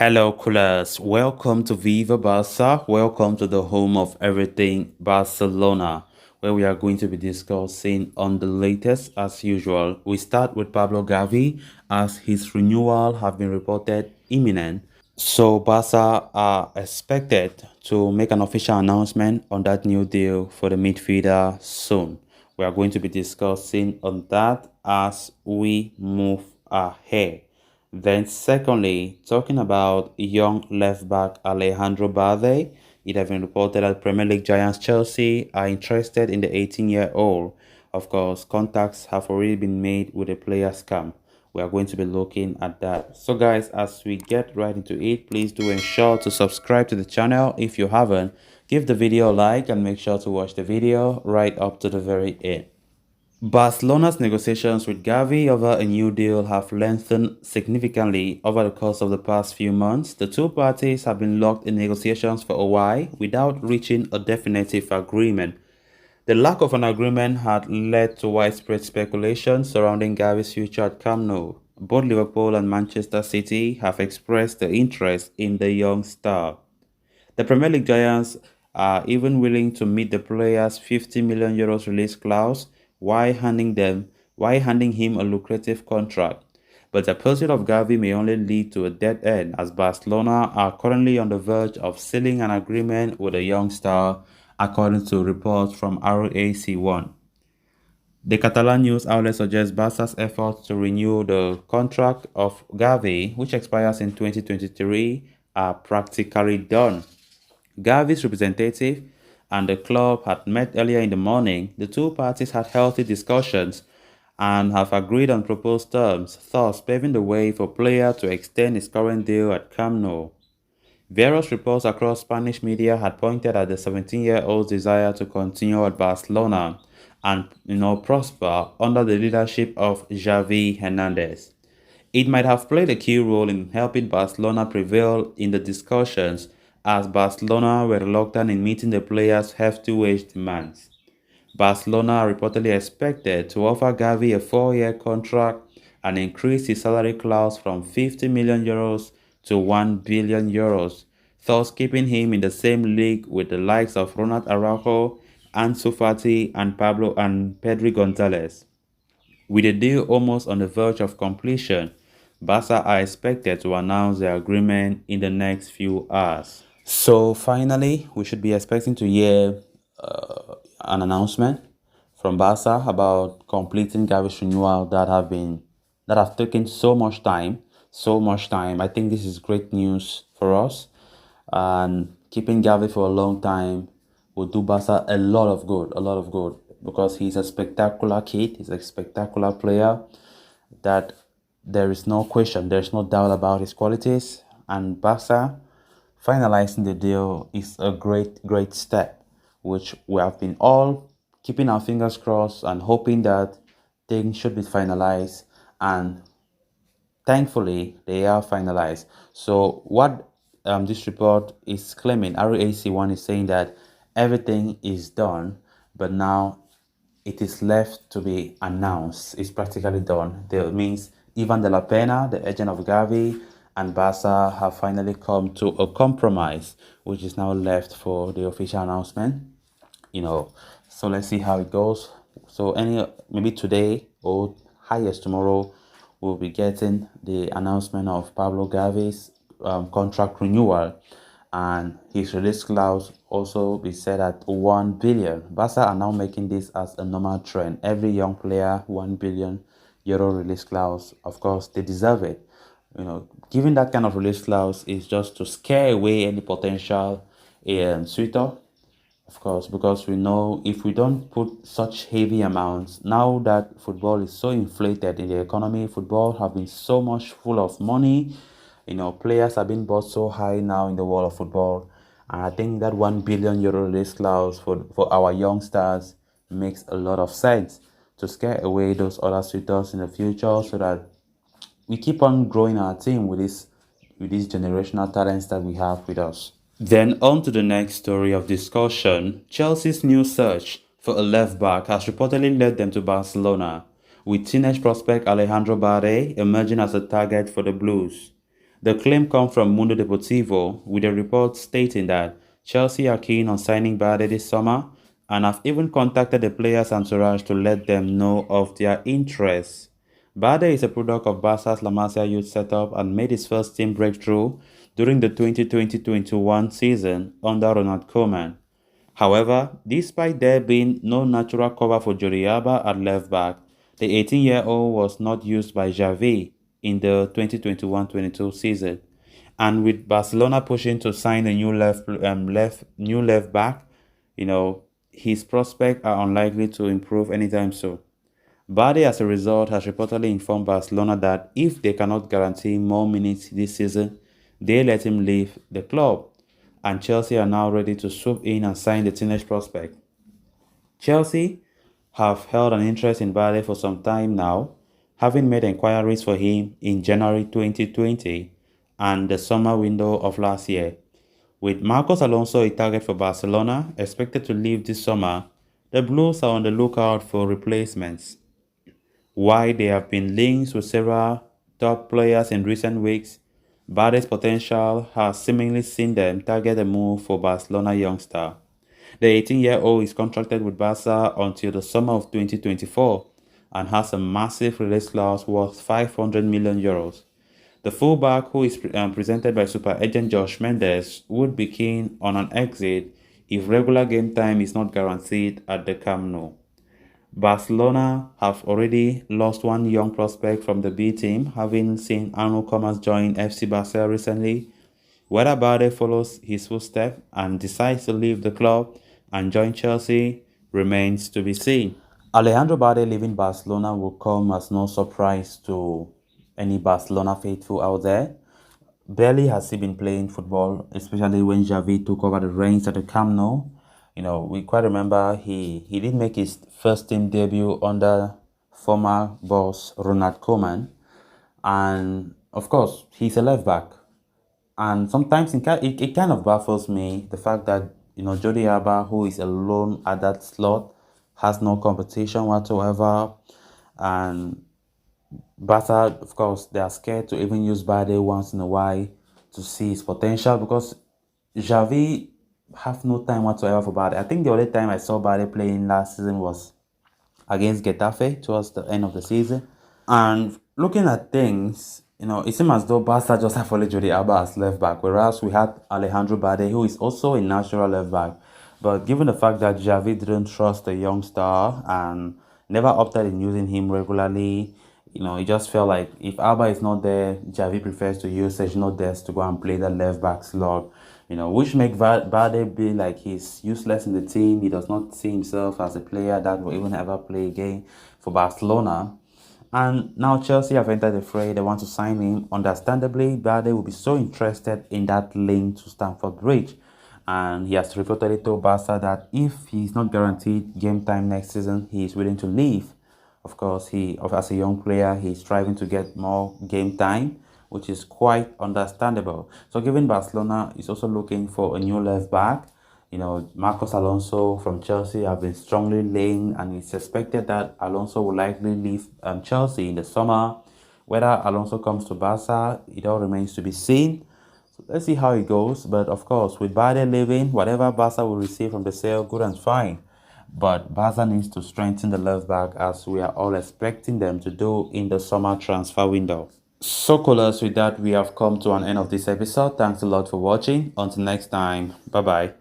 Hello, coolers. Welcome to Viva Barca. Welcome to the home of everything Barcelona, where we are going to be discussing on the latest as usual. We start with Pablo Gavi as his renewal have been reported imminent. So Barca are expected to make an official announcement on that new deal for the midfielder soon. We are going to be discussing on that as we move ahead. Then secondly, talking about young left back Alejandro Balde, it has been reported that Premier League giants Chelsea are interested in the 18-year-old. Of course, contacts have already been made with the player's camp. We are going to be looking at that. So guys, as we get right into it, please do ensure to subscribe to the channel if you haven't. Give the video a like and make sure to watch the video right up to the very end. Barcelona's negotiations with Gavi over a new deal have lengthened significantly over the course of the past few months. The two parties have been locked in negotiations for a while without reaching a definitive agreement. The lack of an agreement had led to widespread speculation surrounding Gavi's future at Camp Nou. Both Liverpool and Manchester City have expressed their interest in the young star. The Premier League giants are even willing to meet the player's €50 million release clause while handing him a lucrative contract. But the pursuit of Gavi may only lead to a dead end, as Barcelona are currently on the verge of sealing an agreement with a young star, according to reports from RAC1. The Catalan news outlet suggests Barca's efforts to renew the contract of Gavi, which expires in 2023, are practically done. Gavi's representative and the club had met earlier in the morning. The two parties had healthy discussions and have agreed on proposed terms, thus paving the way for player to extend his current deal at Camp Nou. Various reports across Spanish media had pointed at the 17-year-old's desire to continue at Barcelona and prosper under the leadership of Xavi Hernandez. It might have played a key role in helping Barcelona prevail in the discussions, as Barcelona were reluctant in meeting the player's hefty wage demands. Barcelona are reportedly expected to offer Gavi a 4-year contract and increase his salary clause from €50 million to €1 billion, thus keeping him in the same league with the likes of Ronald Araujo, Ansu Fati, and Pedri Gonzalez. With the deal almost on the verge of completion, Barca are expected to announce their agreement in the next few hours. So finally, we should be expecting to hear an announcement from Barca about completing Gavi's renewal that have taken so much time. I think this is great news for us, and keeping Gavi for a long time will do Barca a lot of good, because he's a spectacular kid. He's a spectacular player that there is no question, there's no doubt about his qualities, and Barca finalizing the deal is a great step, which we have been all keeping our fingers crossed and hoping that things should be finalized, and thankfully they are finalized. So what this report is claiming, RAC1 is saying that everything is done, but now it is left to be announced. It's practically done. That means Ivan de la Pena, the agent of Gavi, and Barca have finally come to a compromise, which is now left for the official announcement. So let's see how it goes. So maybe today or highest tomorrow, we'll be getting the announcement of Pablo Gavi's contract renewal, and his release clause also be set at 1 billion. Barca are now making this as a normal trend. Every young player, €1 billion release clause. Of course, they deserve it. Giving that kind of release clause is just to scare away any potential suitor. Of course, because we know if we don't put such heavy amounts, now that football is so inflated in the economy, football have been so much full of money, players are being bought so high now in the world of football. And I think that €1 billion release clause for our young stars makes a lot of sense to scare away those other suitors in the future, so that we keep on growing our team with these generational talents that we have with us. Then on to the next story of discussion. Chelsea's new search for a left back has reportedly led them to Barcelona, with teenage prospect Alejandro Balde emerging as a target for the Blues. The claim comes from Mundo Deportivo, with a report stating that Chelsea are keen on signing Bade this summer and have even contacted the players' entourage to let them know of their interest. Bade is a product of Barca's La Masia youth setup and made his first team breakthrough during the 2020-21 season under Ronald Koeman. However, despite there being no natural cover for Jordi Alba at left back, the 18-year-old was not used by Gavi in the 2021-22 season. And with Barcelona pushing to sign a new left back, his prospects are unlikely to improve anytime soon. Bade, as a result, has reportedly informed Barcelona that if they cannot guarantee more minutes this season, they let him leave the club, and Chelsea are now ready to swoop in and sign the teenage prospect. Chelsea have held an interest in Bade for some time now, having made inquiries for him in January 2020 and the summer window of last year. With Marcos Alonso a target for Barcelona, expected to leave this summer, the Blues are on the lookout for replacements. While there have been links with several top players in recent weeks, Bade's potential has seemingly seen them target a move for Barcelona youngster. The 18-year-old is contracted with Barca until the summer of 2024 and has a massive release clause worth €500 million. The fullback, who is presented by super agent Josh Mendes, would be keen on an exit if regular game time is not guaranteed at the Camp Nou. Barcelona have already lost one young prospect from the B team, having seen Arnold Comas join FC Barcelona recently. Whether Bade follows his footsteps and decides to leave the club and join Chelsea remains to be seen. Alejandro Bade leaving Barcelona will come as no surprise to any Barcelona faithful out there. Barely has he been playing football, especially when Xavi took over the reins at the Camp Nou. We quite remember he did make his first team debut under former boss Ronald Koeman, and of course he's a left back. And sometimes it kind of baffles me the fact that Jordi Alba, who is alone at that slot, has no competition whatsoever, and Barca, of course, they are scared to even use Bade once in a while to see his potential because Xavi have no time whatsoever for Bade. I think the only time I saw Bade playing last season was against Getafe towards the end of the season. And looking at things, it seems as though Barca just have only Jordi Alba as left back, whereas we had Alejandro Bade, who is also a natural left back. But given the fact that Xavi didn't trust the young star and never opted in using him regularly, it just felt like if Alba is not there, Xavi prefers to use Sergio Dest to go and play the left back slot, which makes Bade be like he's useless in the team. He does not see himself as a player that will even ever play again for Barcelona. And now Chelsea have entered the fray. They want to sign him. Understandably, Bade will be so interested in that link to Stamford Bridge. And he has reportedly told Barca that if he's not guaranteed game time next season, he is willing to leave. Of course, as a young player, he's striving to get more game time, which is quite understandable. So given Barcelona is also looking for a new left back, Marcos Alonso from Chelsea have been strongly linked, and it's expected that Alonso will likely leave Chelsea in the summer. Whether Alonso comes to Barca, it all remains to be seen. So let's see how it goes. But of course, with Bade leaving, whatever Barca will receive from the sale, good and fine. But Barca needs to strengthen the left back, as we are all expecting them to do in the summer transfer window. So callers, with that, we have come to an end of this episode. Thanks a lot for watching. Until next time, bye bye.